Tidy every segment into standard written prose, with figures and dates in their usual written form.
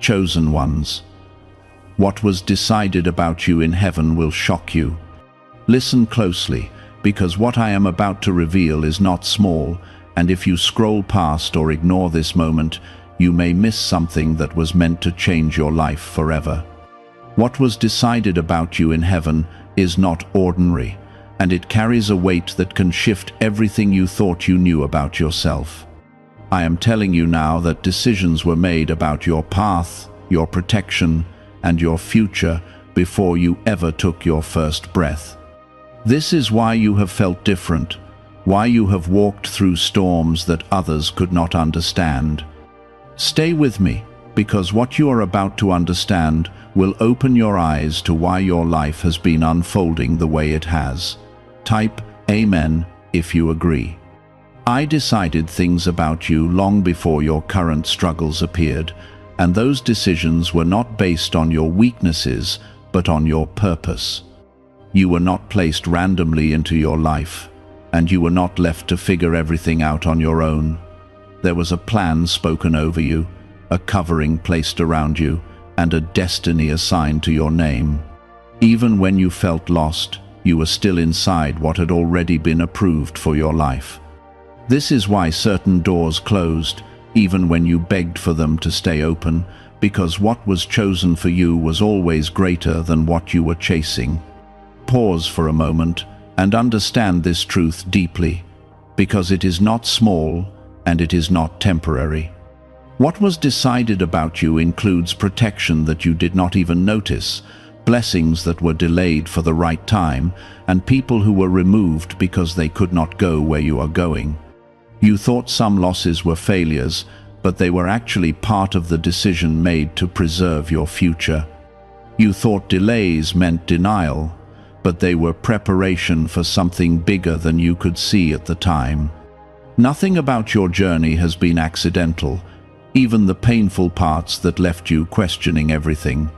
Chosen ones. What was decided about you in heaven will shock you. Listen closely, because what I am about to reveal is not small, and if you scroll past or ignore this moment, you may miss something that was meant to change your life forever. What was decided about you in heaven is not ordinary, and it carries a weight that can shift everything you thought you knew about yourself. I am telling you now that decisions were made about your path, your protection, and your future before you ever took your first breath. This is why you have felt different, why you have walked through storms that others could not understand. Stay with me, because what you are about to understand will open your eyes to why your life has been unfolding the way it has. Type Amen if you agree. I decided things about you long before your current struggles appeared, and those decisions were not based on your weaknesses, but on your purpose. You were not placed randomly into your life, and you were not left to figure everything out on your own. There was a plan spoken over you, a covering placed around you, and a destiny assigned to your name. Even when you felt lost, you were still inside what had already been approved for your life. This is why certain doors closed, even when you begged for them to stay open, because what was chosen for you was always greater than what you were chasing. Pause for a moment and understand this truth deeply, because it is not small and it is not temporary. What was decided about you includes protection that you did not even notice, blessings that were delayed for the right time, and people who were removed because they could not go where you are going. You thought some losses were failures, but they were actually part of the decision made to preserve your future. You thought delays meant denial, but they were preparation for something bigger than you could see at the time. Nothing about your journey has been accidental, even the painful parts that left you questioning everything.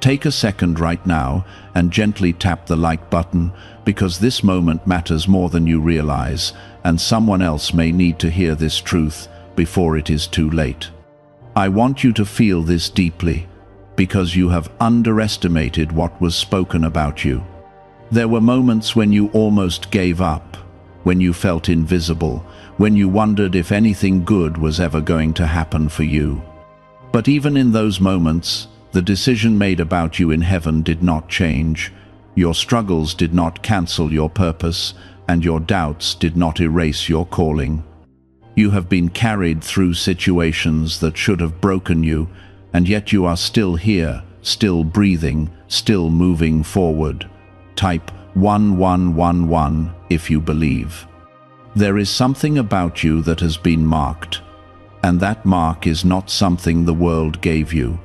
Take a second right now and gently tap the like button, because this moment matters more than you realize, and someone else may need to hear this truth before it is too late. I want you to feel this deeply, because you have underestimated what was spoken about you. There were moments when you almost gave up, when you felt invisible, when you wondered if anything good was ever going to happen for you. But even in those moments, the decision made about you in heaven did not change. Your struggles did not cancel your purpose, and your doubts did not erase your calling. You have been carried through situations that should have broken you, and yet you are still here, still breathing, still moving forward. Type 1111 if you believe. There is something about you that has been marked, and that mark is not something the world gave you.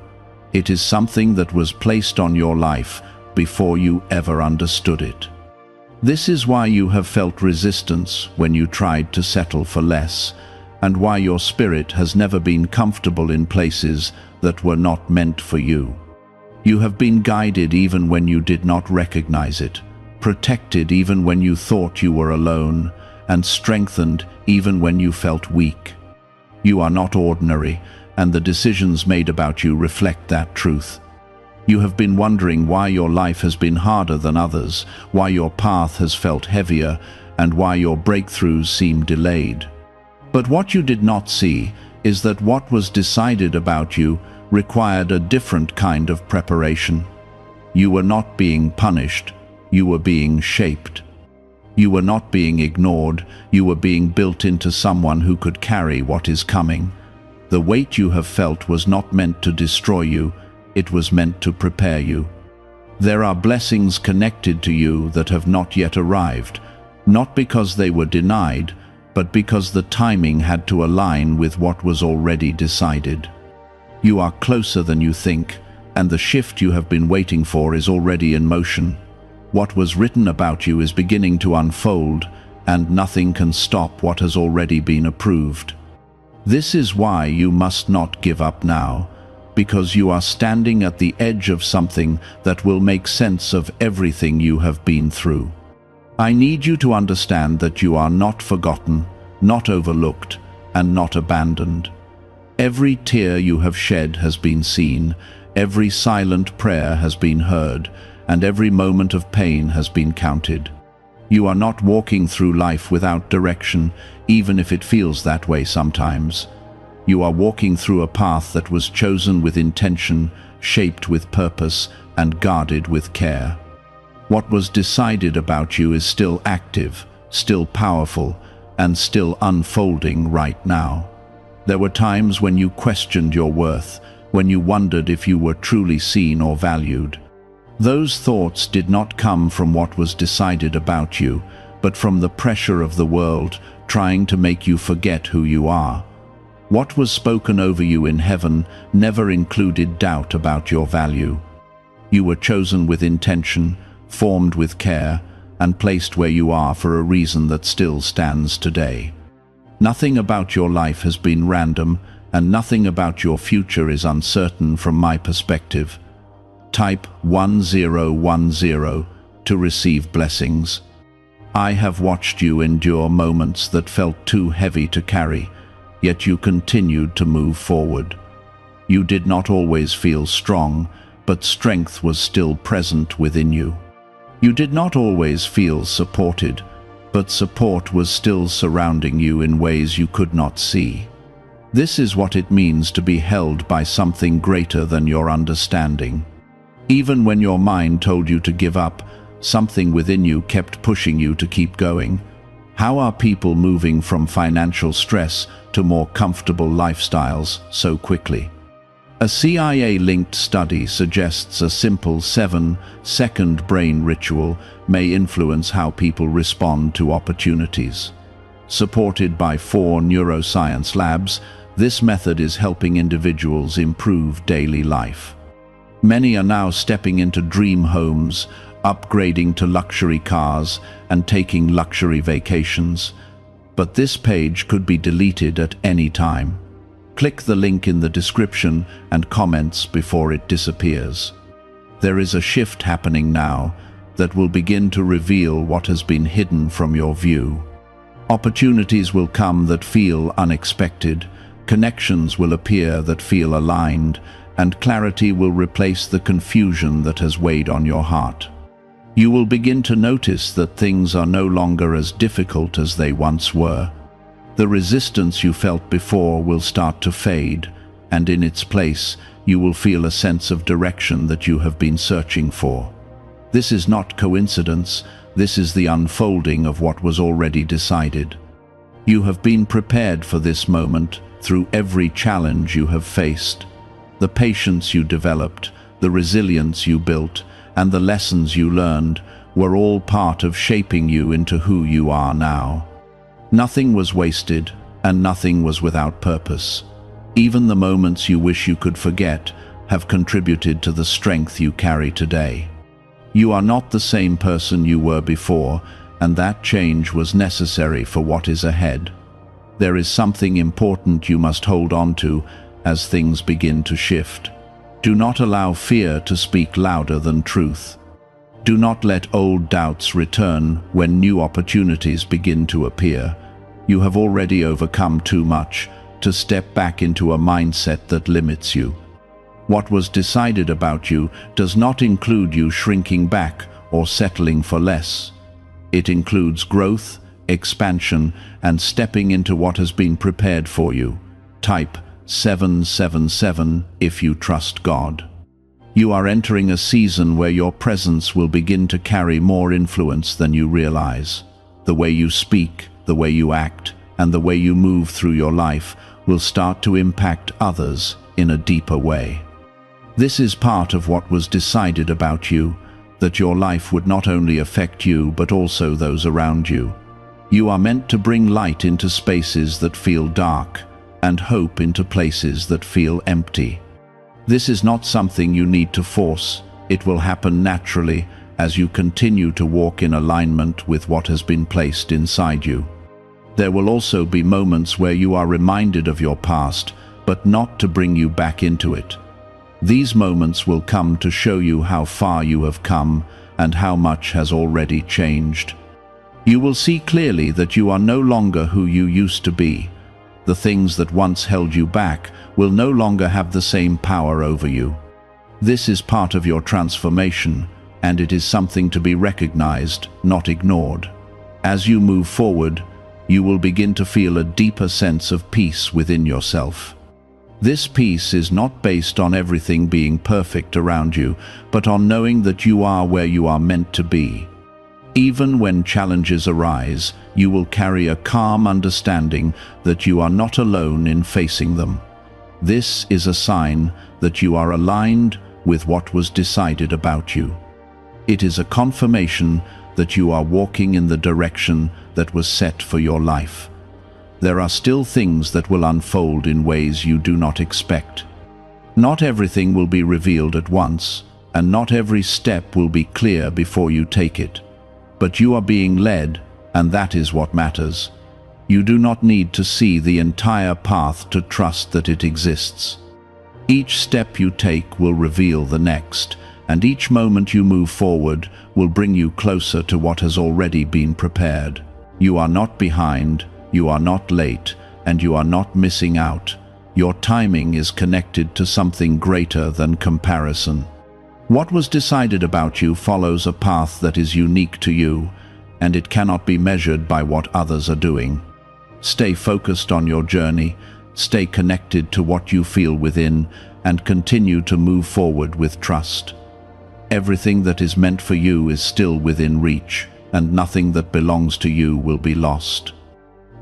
It is something that was placed on your life before you ever understood it. This is why you have felt resistance when you tried to settle for less, and why your spirit has never been comfortable in places that were not meant for you. You have been guided even when you did not recognize it, protected even when you thought you were alone, and strengthened even when you felt weak. You are not ordinary, and the decisions made about you reflect that truth. You have been wondering why your life has been harder than others, why your path has felt heavier, and why your breakthroughs seem delayed. But what you did not see is that what was decided about you required a different kind of preparation. You were not being punished, you were being shaped. You were not being ignored, you were being built into someone who could carry what is coming. The weight you have felt was not meant to destroy you, it was meant to prepare you. There are blessings connected to you that have not yet arrived, not because they were denied, but because the timing had to align with what was already decided. You are closer than you think, and the shift you have been waiting for is already in motion. What was written about you is beginning to unfold, and nothing can stop what has already been approved. This is why you must not give up now, because you are standing at the edge of something that will make sense of everything you have been through. I need you to understand that you are not forgotten, not overlooked, and not abandoned. Every tear you have shed has been seen, every silent prayer has been heard, and every moment of pain has been counted. You are not walking through life without direction, even if it feels that way sometimes. You are walking through a path that was chosen with intention, shaped with purpose, and guarded with care. What was decided about you is still active, still powerful, and still unfolding right now. There were times when you questioned your worth, when you wondered if you were truly seen or valued. Those thoughts did not come from what was decided about you, but from the pressure of the world trying to make you forget who you are. What was spoken over you in heaven never included doubt about your value. You were chosen with intention, formed with care, and placed where you are for a reason that still stands today. Nothing about your life has been random, and nothing about your future is uncertain from my perspective. Type 1010 to receive blessings. I have watched you endure moments that felt too heavy to carry, yet you continued to move forward. You did not always feel strong, but strength was still present within you. You did not always feel supported, but support was still surrounding you in ways you could not see. This is what it means to be held by something greater than your understanding. Even when your mind told you to give up, something within you kept pushing you to keep going. How are people moving from financial stress to more comfortable lifestyles so quickly? A CIA-linked study suggests a simple 7-second brain ritual may influence how people respond to opportunities. Supported by 4 neuroscience labs, this method is helping individuals improve daily life. Many are now stepping into dream homes, upgrading to luxury cars, and taking luxury vacations. But this page could be deleted at any time. Click the link in the description and comments before it disappears. There is a shift happening now that will begin to reveal what has been hidden from your view. Opportunities will come that feel unexpected, connections will appear that feel aligned, and clarity will replace the confusion that has weighed on your heart. You will begin to notice that things are no longer as difficult as they once were. The resistance you felt before will start to fade, and in its place, you will feel a sense of direction that you have been searching for. This is not coincidence, this is the unfolding of what was already decided. You have been prepared for this moment through every challenge you have faced. The patience you developed, the resilience you built, and the lessons you learned were all part of shaping you into who you are now. Nothing was wasted, and nothing was without purpose. Even the moments you wish you could forget have contributed to the strength you carry today. You are not the same person you were before, and that change was necessary for what is ahead. There is something important you must hold on to as things begin to shift. Do not allow fear to speak louder than truth. Do not let old doubts return when new opportunities begin to appear. You have already overcome too much to step back into a mindset that limits you. What was decided about you does not include you shrinking back or settling for less. It includes growth, expansion, and stepping into what has been prepared for you. Type 777 if you trust God. You are entering a season where your presence will begin to carry more influence than you realize. The way you speak, the way you act, and the way you move through your life will start to impact others in a deeper way. This is part of what was decided about you, that your life would not only affect you but also those around you. You are meant to bring light into spaces that feel dark, and hope into places that feel empty. This is not something you need to force. It will happen naturally as you continue to walk in alignment with what has been placed inside you. There will also be moments where you are reminded of your past, but not to bring you back into it. These moments will come to show you how far you have come and how much has already changed. You will see clearly that you are no longer who you used to be. The things that once held you back will no longer have the same power over you. This is part of your transformation, and it is something to be recognized, not ignored. As you move forward, you will begin to feel a deeper sense of peace within yourself. This peace is not based on everything being perfect around you, but on knowing that you are where you are meant to be. Even when challenges arise, you will carry a calm understanding that you are not alone in facing them. This is a sign that you are aligned with what was decided about you. It is a confirmation that you are walking in the direction that was set for your life. There are still things that will unfold in ways you do not expect. Not everything will be revealed at once, and not every step will be clear before you take it. But you are being led, and that is what matters. You do not need to see the entire path to trust that it exists. Each step you take will reveal the next, and each moment you move forward will bring you closer to what has already been prepared. You are not behind, you are not late, and you are not missing out. Your timing is connected to something greater than comparison. What was decided about you follows a path that is unique to you, and it cannot be measured by what others are doing. Stay focused on your journey, stay connected to what you feel within, and continue to move forward with trust. Everything that is meant for you is still within reach, and nothing that belongs to you will be lost.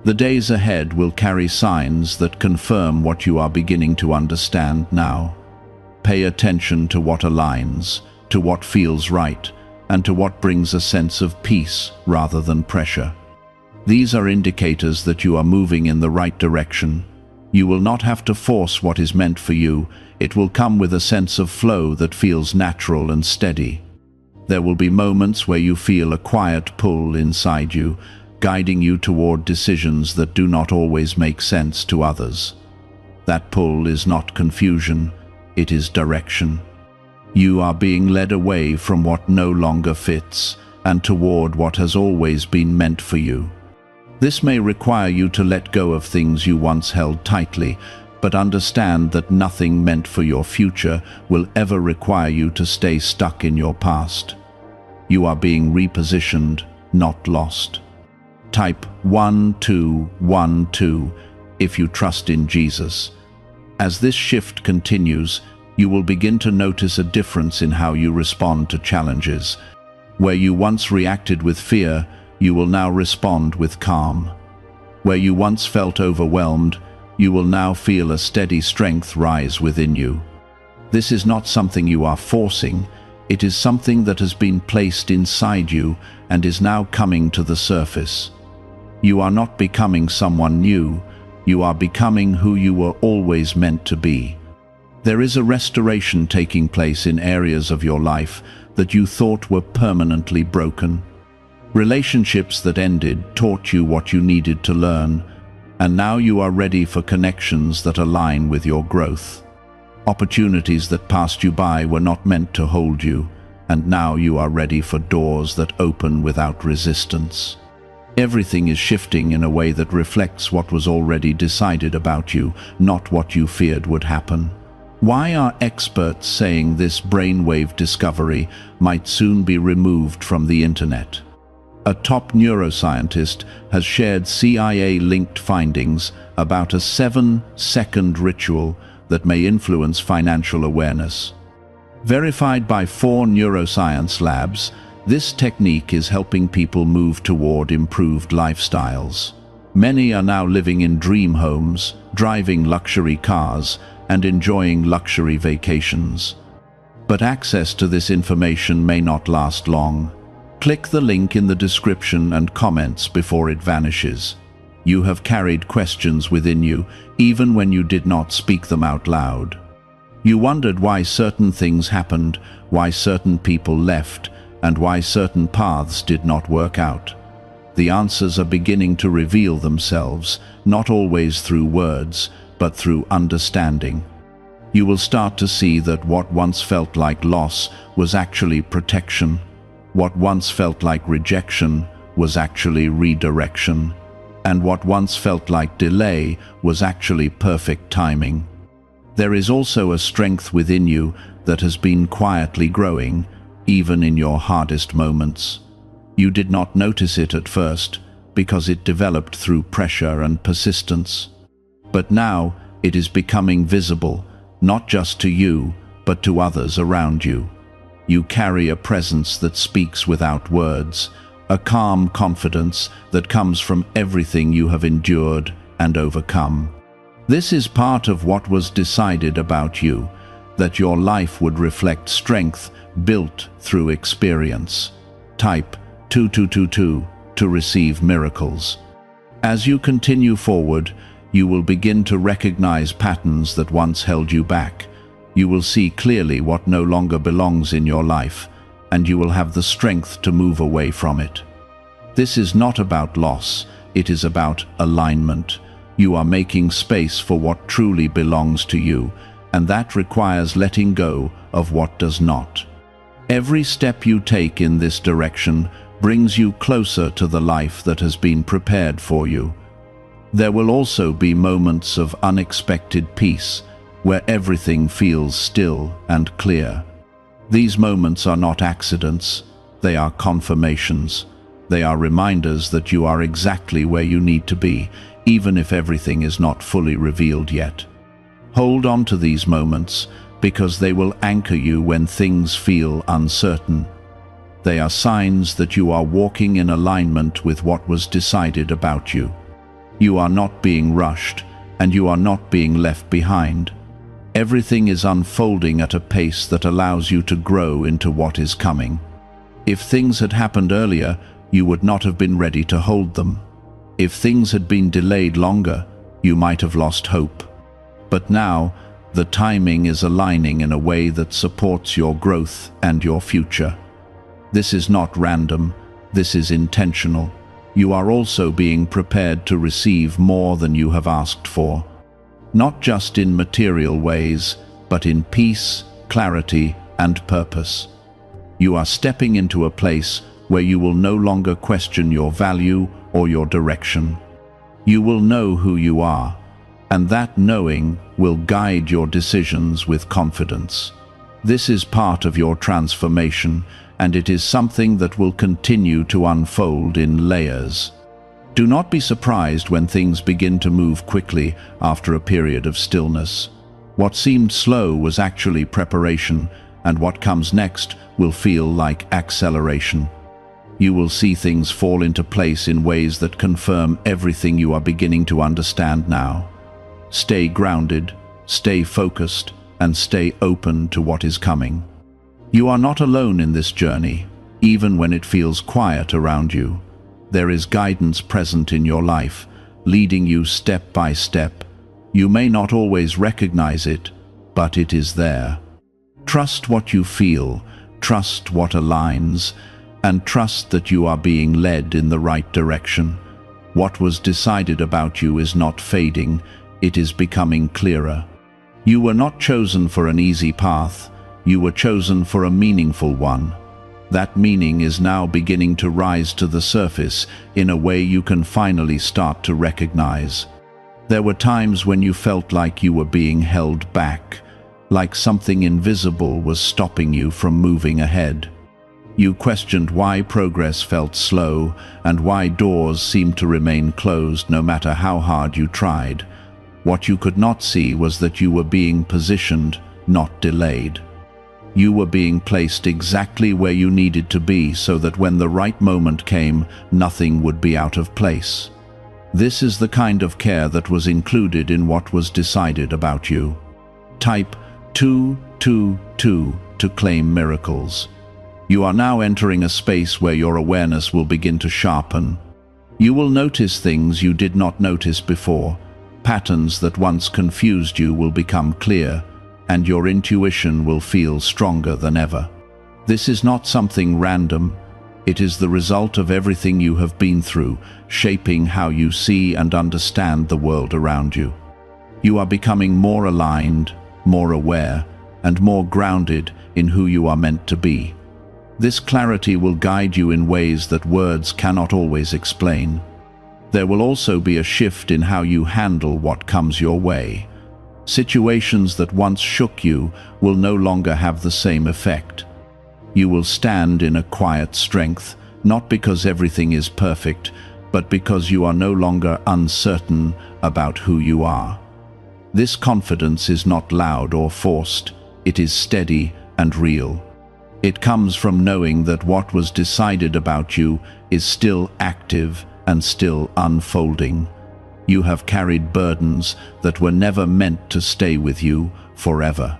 The days ahead will carry signs that confirm what you are beginning to understand now. Pay attention to what aligns, to what feels right, and to what brings a sense of peace rather than pressure. These are indicators that you are moving in the right direction. You will not have to force what is meant for you. It will come with a sense of flow that feels natural and steady. There will be moments where you feel a quiet pull inside you, guiding you toward decisions that do not always make sense to others. That pull is not confusion, it is direction. You are being led away from what no longer fits and toward what has always been meant for you. This may require you to let go of things you once held tightly, but understand that nothing meant for your future will ever require you to stay stuck in your past. You are being repositioned, not lost. Type 1212 if you trust in Jesus. As this shift continues, you will begin to notice a difference in how you respond to challenges. Where you once reacted with fear, you will now respond with calm. Where you once felt overwhelmed, you will now feel a steady strength rise within you. This is not something you are forcing, it is something that has been placed inside you and is now coming to the surface. You are not becoming someone new, you are becoming who you were always meant to be. There is a restoration taking place in areas of your life that you thought were permanently broken. Relationships that ended taught you what you needed to learn, and now you are ready for connections that align with your growth. Opportunities that passed you by were not meant to hold you, and now you are ready for doors that open without resistance. Everything is shifting in a way that reflects what was already decided about you, not what you feared would happen. Why are experts saying this brainwave discovery might soon be removed from the internet? A top neuroscientist has shared CIA-linked findings about a 7-second ritual that may influence financial awareness. Verified by 4 neuroscience labs, this technique is helping people move toward improved lifestyles. Many are now living in dream homes, driving luxury cars, and enjoying luxury vacations. But access to this information may not last long. Click the link in the description and comments before it vanishes. You have carried questions within you, even when you did not speak them out loud. You wondered why certain things happened, why certain people left, and why certain paths did not work out. The answers are beginning to reveal themselves, not always through words, but through understanding. You will start to see that what once felt like loss was actually protection. What once felt like rejection was actually redirection. and what once felt like delay was actually perfect timing. There is also a strength within you that has been quietly growing, even in your hardest moments. You did not notice it at first, because it developed through pressure and persistence. But now it is becoming visible, not just to you, but to others around you. You carry a presence that speaks without words, a calm confidence that comes from everything you have endured and overcome. This is part of what was decided about you, that your life would reflect strength built through experience. Type 2222 to receive miracles. As you continue forward, you will begin to recognize patterns that once held you back. You will see clearly what no longer belongs in your life, and you will have the strength to move away from it. This is not about loss, it is about alignment. You are making space for what truly belongs to you, and that requires letting go of what does not. Every step you take in this direction brings you closer to the life that has been prepared for you. There will also be moments of unexpected peace, where everything feels still and clear. These moments are not accidents, they are confirmations. They are reminders that you are exactly where you need to be, even if everything is not fully revealed yet. Hold on to these moments, because they will anchor you when things feel uncertain. They are signs that you are walking in alignment with what was decided about you. You are not being rushed, and you are not being left behind. Everything is unfolding at a pace that allows you to grow into what is coming. If things had happened earlier, you would not have been ready to hold them. If things had been delayed longer, you might have lost hope. But now, the timing is aligning in a way that supports your growth and your future. This is not random, this is intentional. You are also being prepared to receive more than you have asked for. Not just in material ways, but in peace, clarity, and purpose. You are stepping into a place where you will no longer question your value or your direction. You will know who you are, and that knowing will guide your decisions with confidence. This is part of your transformation, and it is something that will continue to unfold in layers. Do not be surprised when things begin to move quickly after a period of stillness. What seemed slow was actually preparation, and what comes next will feel like acceleration. You will see things fall into place in ways that confirm everything you are beginning to understand now. Stay grounded, stay focused, and stay open to what is coming. You are not alone in this journey, even when it feels quiet around you. There is guidance present in your life, leading you step by step. You may not always recognize it, but it is there. Trust what you feel, trust what aligns, and trust that you are being led in the right direction. What was decided about you is not fading, it is becoming clearer. You were not chosen for an easy path, you were chosen for a meaningful one. That meaning is now beginning to rise to the surface in a way you can finally start to recognize. There were times when you felt like you were being held back, like something invisible was stopping you from moving ahead. You questioned why progress felt slow and why doors seemed to remain closed no matter how hard you tried. What you could not see was that you were being positioned, not delayed. You were being placed exactly where you needed to be so that when the right moment came, nothing would be out of place. This is the kind of care that was included in what was decided about you. Type 222 to claim miracles. You are now entering a space where your awareness will begin to sharpen. You will notice things you did not notice before. Patterns that once confused you will become clear, and your intuition will feel stronger than ever. This is not something random. It is the result of everything you have been through, shaping how you see and understand the world around you. You are becoming more aligned, more aware, and more grounded in who you are meant to be. This clarity will guide you in ways that words cannot always explain. There will also be a shift in how you handle what comes your way. Situations that once shook you will no longer have the same effect. You will stand in a quiet strength, not because everything is perfect, but because you are no longer uncertain about who you are. This confidence is not loud or forced, it is steady and real. It comes from knowing that what was decided about you is still active and still unfolding. You have carried burdens that were never meant to stay with you forever.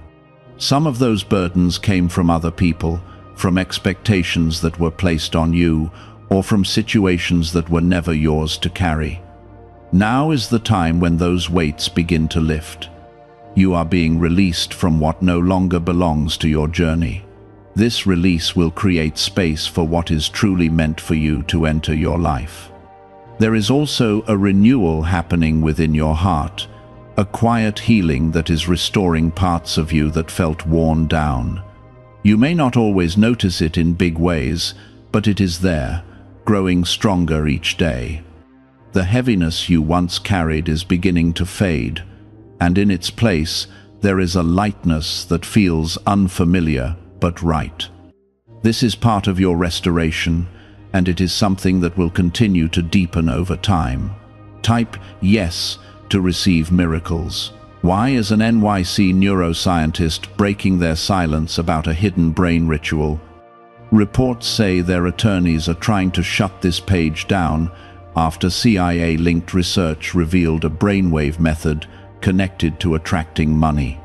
Some of those burdens came from other people, from expectations that were placed on you, or from situations that were never yours to carry. Now is the time when those weights begin to lift. You are being released from what no longer belongs to your journey. This release will create space for what is truly meant for you to enter your life. There is also a renewal happening within your heart, a quiet healing that is restoring parts of you that felt worn down. You may not always notice it in big ways, but it is there, growing stronger each day. The heaviness you once carried is beginning to fade, and in its place there is a lightness that feels unfamiliar but right. This is part of your restoration, and it is something that will continue to deepen over time. Type yes to receive miracles. Why is an NYC neuroscientist breaking their silence about a hidden brain ritual? Reports say their attorneys are trying to shut this page down after CIA-linked research revealed a brainwave method connected to attracting money.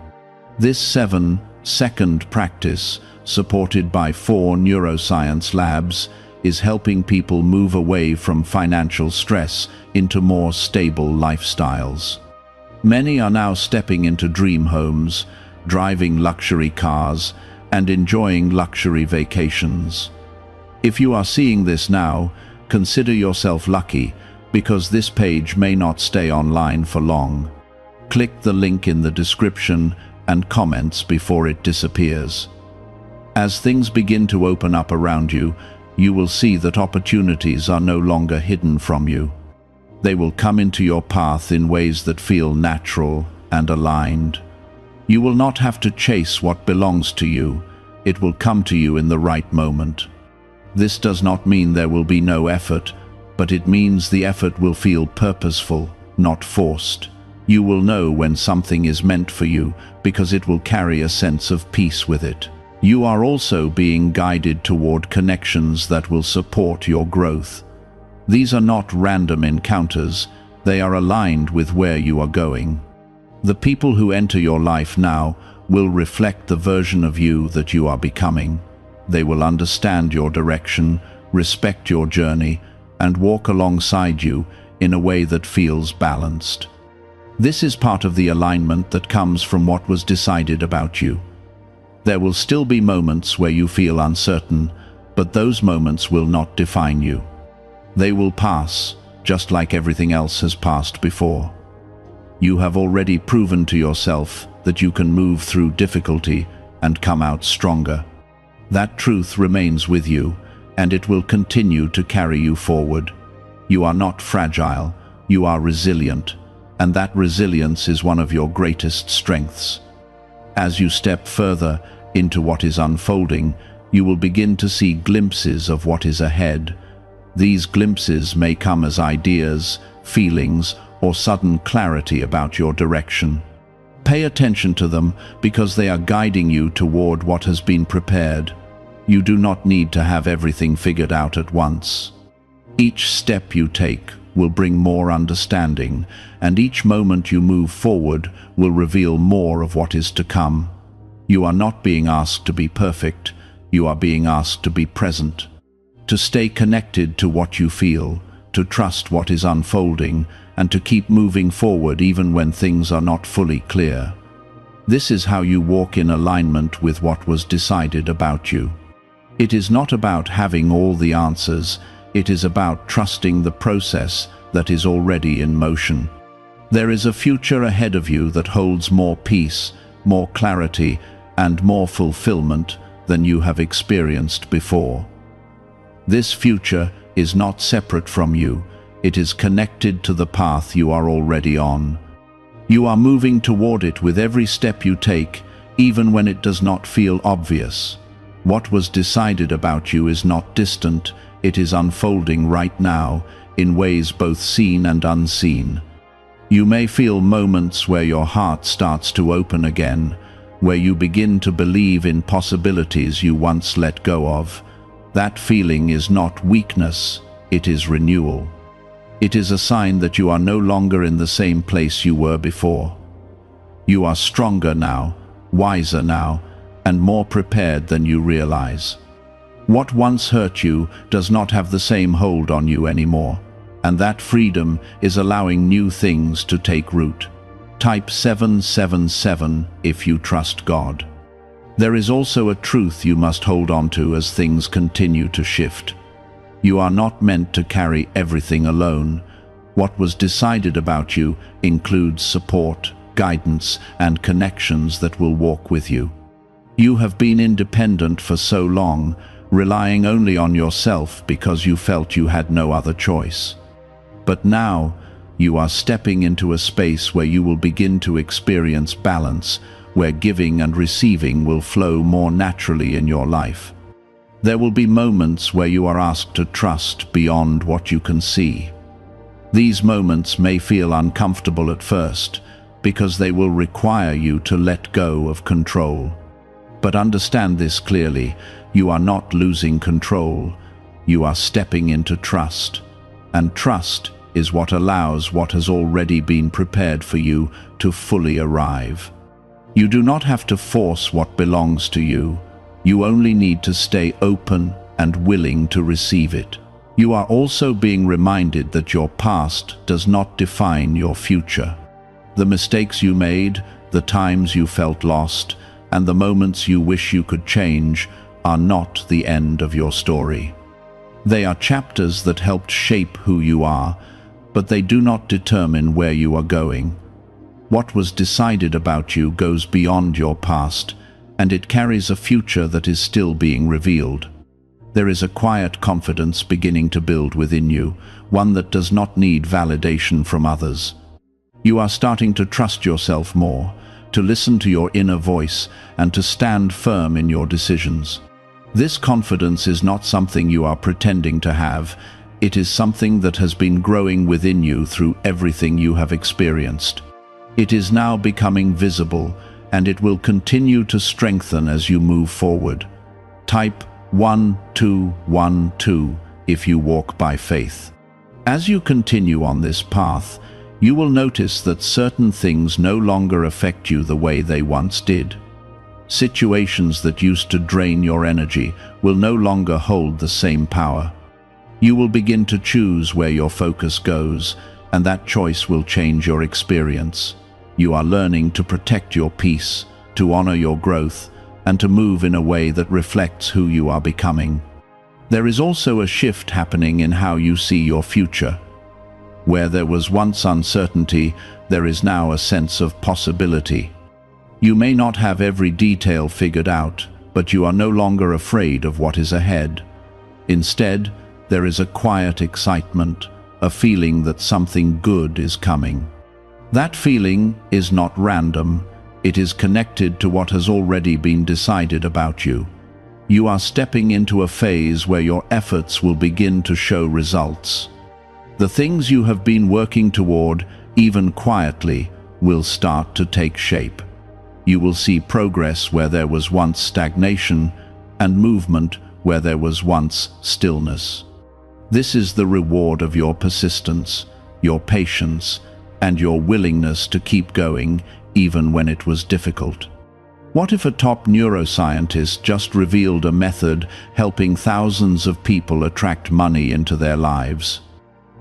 This 7-second practice, supported by 4 neuroscience labs, is helping people move away from financial stress into more stable lifestyles. Many are now stepping into dream homes, driving luxury cars, and enjoying luxury vacations. If you are seeing this now, consider yourself lucky, because this page may not stay online for long. Click the link in the description and comments before it disappears. As things begin to open up around you, you will see that opportunities are no longer hidden from you. They will come into your path in ways that feel natural and aligned. You will not have to chase what belongs to you. It will come to you in the right moment. This does not mean there will be no effort, but it means the effort will feel purposeful, not forced. You will know when something is meant for you because it will carry a sense of peace with it. You are also being guided toward connections that will support your growth. These are not random encounters, they are aligned with where you are going. The people who enter your life now will reflect the version of you that you are becoming. They will understand your direction, respect your journey, and walk alongside you in a way that feels balanced. This is part of the alignment that comes from what was decided about you. There will still be moments where you feel uncertain, but those moments will not define you. They will pass, just like everything else has passed before. You have already proven to yourself that you can move through difficulty and come out stronger. That truth remains with you, and it will continue to carry you forward. You are not fragile, you are resilient, and that resilience is one of your greatest strengths. As you step further into what is unfolding, you will begin to see glimpses of what is ahead. These glimpses may come as ideas, feelings, or sudden clarity about your direction. Pay attention to them because they are guiding you toward what has been prepared. You do not need to have everything figured out at once. Each step you take will bring more understanding, and each moment you move forward will reveal more of what is to come. You are not being asked to be perfect, you are being asked to be present, to stay connected to what you feel, to trust what is unfolding, and to keep moving forward even when things are not fully clear. This is how you walk in alignment with what was decided about you. It is not about having all the answers, it is about trusting the process that is already in motion. There is a future ahead of you that holds more peace, more clarity, and more fulfillment than you have experienced before. This future is not separate from you, It is connected to the path you are already on. You are moving toward it with every step you take, even when it does not feel obvious. What was decided about you is not distant, it is unfolding right now, in ways both seen and unseen. You may feel moments where your heart starts to open again, where you begin to believe in possibilities you once let go of. That feeling is not weakness, it is renewal. It is a sign that you are no longer in the same place you were before. You are stronger now, wiser now, and more prepared than you realize. What once hurt you does not have the same hold on you anymore, and that freedom is allowing new things to take root. Type 777 if you trust God. There is also a truth you must hold on to as things continue to shift. You are not meant to carry everything alone. What was decided about you includes support, guidance, and connections that will walk with you. You have been independent for so long, relying only on yourself because you felt you had no other choice. But now, you are stepping into a space where you will begin to experience balance, where giving and receiving will flow more naturally in your life. There will be moments where you are asked to trust beyond what you can see. These moments may feel uncomfortable at first, because they will require you to let go of control. But understand this clearly, you are not losing control, you are stepping into trust. And trust is what allows what has already been prepared for you to fully arrive. You do not have to force what belongs to you. You only need to stay open and willing to receive it. You are also being reminded that your past does not define your future. The mistakes you made, the times you felt lost, and the moments you wish you could change are not the end of your story. They are chapters that helped shape who you are, but they do not determine where you are going. What was decided about you goes beyond your past, and it carries a future that is still being revealed. There is a quiet confidence beginning to build within you, one that does not need validation from others. You are starting to trust yourself more, to listen to your inner voice, and to stand firm in your decisions. This confidence is not something you are pretending to have, it is something that has been growing within you through everything you have experienced. It is now becoming visible, and it will continue to strengthen as you move forward. Type 1212 if you walk by faith. As you continue on this path, you will notice that certain things no longer affect you the way they once did. Situations that used to drain your energy will no longer hold the same power. You will begin to choose where your focus goes, and that choice will change your experience. You are learning to protect your peace, to honor your growth, and to move in a way that reflects who you are becoming. There is also a shift happening in how you see your future. Where there was once uncertainty, there is now a sense of possibility. You may not have every detail figured out, but you are no longer afraid of what is ahead. Instead, there is a quiet excitement, a feeling that something good is coming. That feeling is not random, it is connected to what has already been decided about you. You are stepping into a phase where your efforts will begin to show results. The things you have been working toward, even quietly, will start to take shape. You will see progress where there was once stagnation, and movement where there was once stillness. This is the reward of your persistence, your patience, and your willingness to keep going even when it was difficult. What if a top neuroscientist just revealed a method helping thousands of people attract money into their lives?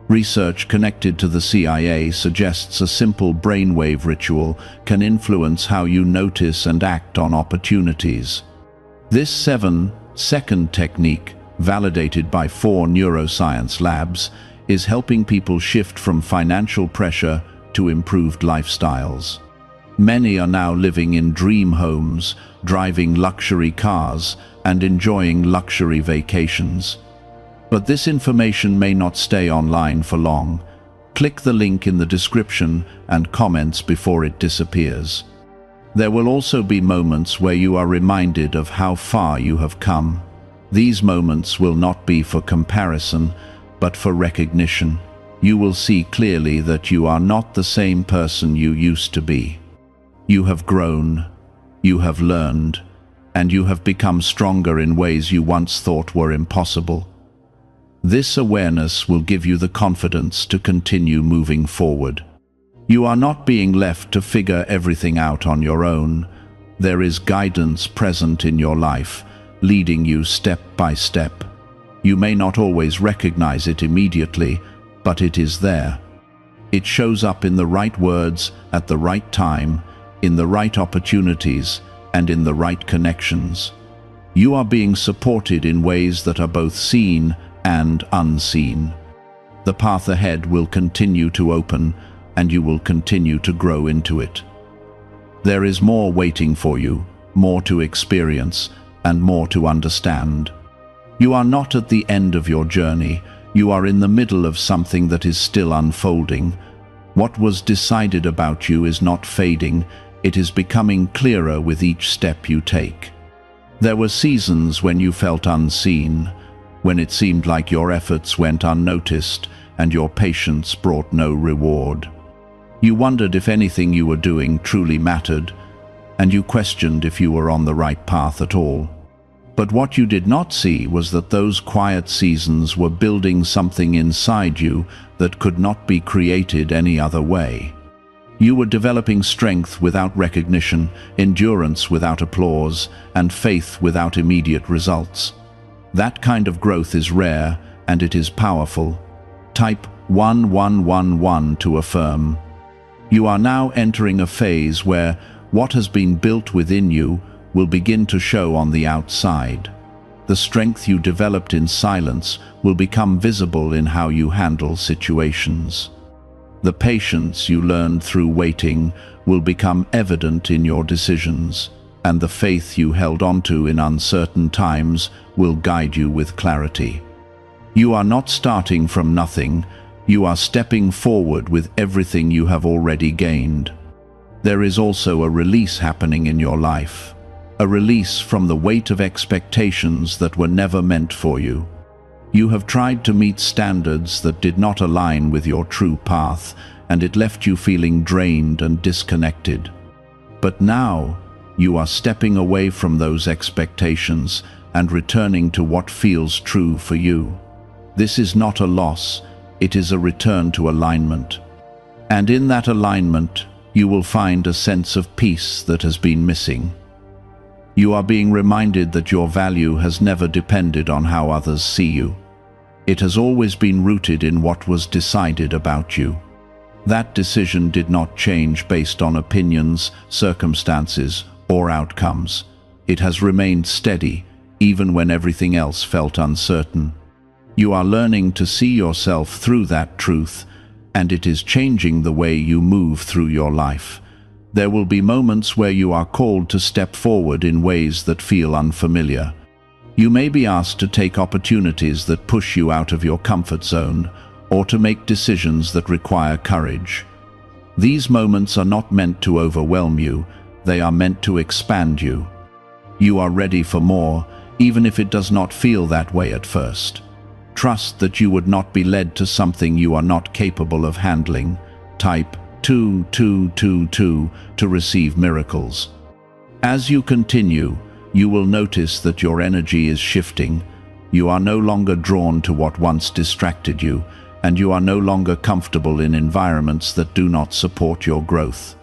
Research connected to the CIA suggests a simple brainwave ritual can influence how you notice and act on opportunities. This 7-second technique, validated by 4 neuroscience labs, is helping people shift from financial pressure to improved lifestyles. Many are now living in dream homes, driving luxury cars, and enjoying luxury vacations. But this information may not stay online for long. Click the link in the description and comments before it disappears. There will also be moments where you are reminded of how far you have come. These moments will not be for comparison, but for recognition. You will see clearly that you are not the same person you used to be. You have grown, you have learned, and you have become stronger in ways you once thought were impossible. This awareness will give you the confidence to continue moving forward. You are not being left to figure everything out on your own. There is guidance present in your life, leading you step by step. You may not always recognize it immediately, but it is there. It shows up in the right words, at the right time, in the right opportunities, and in the right connections. You are being supported in ways that are both seen and unseen. The path ahead will continue to open, and you will continue to grow into it. There is more waiting for you, more to experience, and more to understand. You are not at the end of your journey. You are in the middle of something that is still unfolding. What was decided about you is not fading. It is becoming clearer with each step you take. There were seasons when you felt unseen, when it seemed like your efforts went unnoticed and your patience brought no reward. You wondered if anything you were doing truly mattered, and you questioned if you were on the right path at all. But what you did not see was that those quiet seasons were building something inside you that could not be created any other way. You were developing strength without recognition, endurance without applause, and faith without immediate results. That kind of growth is rare, and it is powerful. Type 1111 to affirm. You are now entering a phase where what has been built within you will begin to show on the outside. The strength you developed in silence will become visible in how you handle situations. The patience you learned through waiting will become evident in your decisions, and the faith you held onto in uncertain times will guide you with clarity. You are not starting from nothing. You are stepping forward with everything you have already gained. There is also a release happening in your life. A release from the weight of expectations that were never meant for you. You have tried to meet standards that did not align with your true path, and it left you feeling drained and disconnected. But now, you are stepping away from those expectations and returning to what feels true for you. This is not a loss, it is a return to alignment. And in that alignment, you will find a sense of peace that has been missing. You are being reminded that your value has never depended on how others see you. It has always been rooted in what was decided about you. That decision did not change based on opinions, circumstances, or outcomes. It has remained steady, even when everything else felt uncertain. You are learning to see yourself through that truth, and it is changing the way you move through your life. There will be moments where you are called to step forward in ways that feel unfamiliar. You may be asked to take opportunities that push you out of your comfort zone, or to make decisions that require courage. These moments are not meant to overwhelm you, they are meant to expand you. You are ready for more, even if it does not feel that way at first. Trust that you would not be led to something you are not capable of handling. Type 2222 to receive miracles. As you continue, you will notice that your energy is shifting. You are no longer drawn to what once distracted you, and you are no longer comfortable in environments that do not support your growth.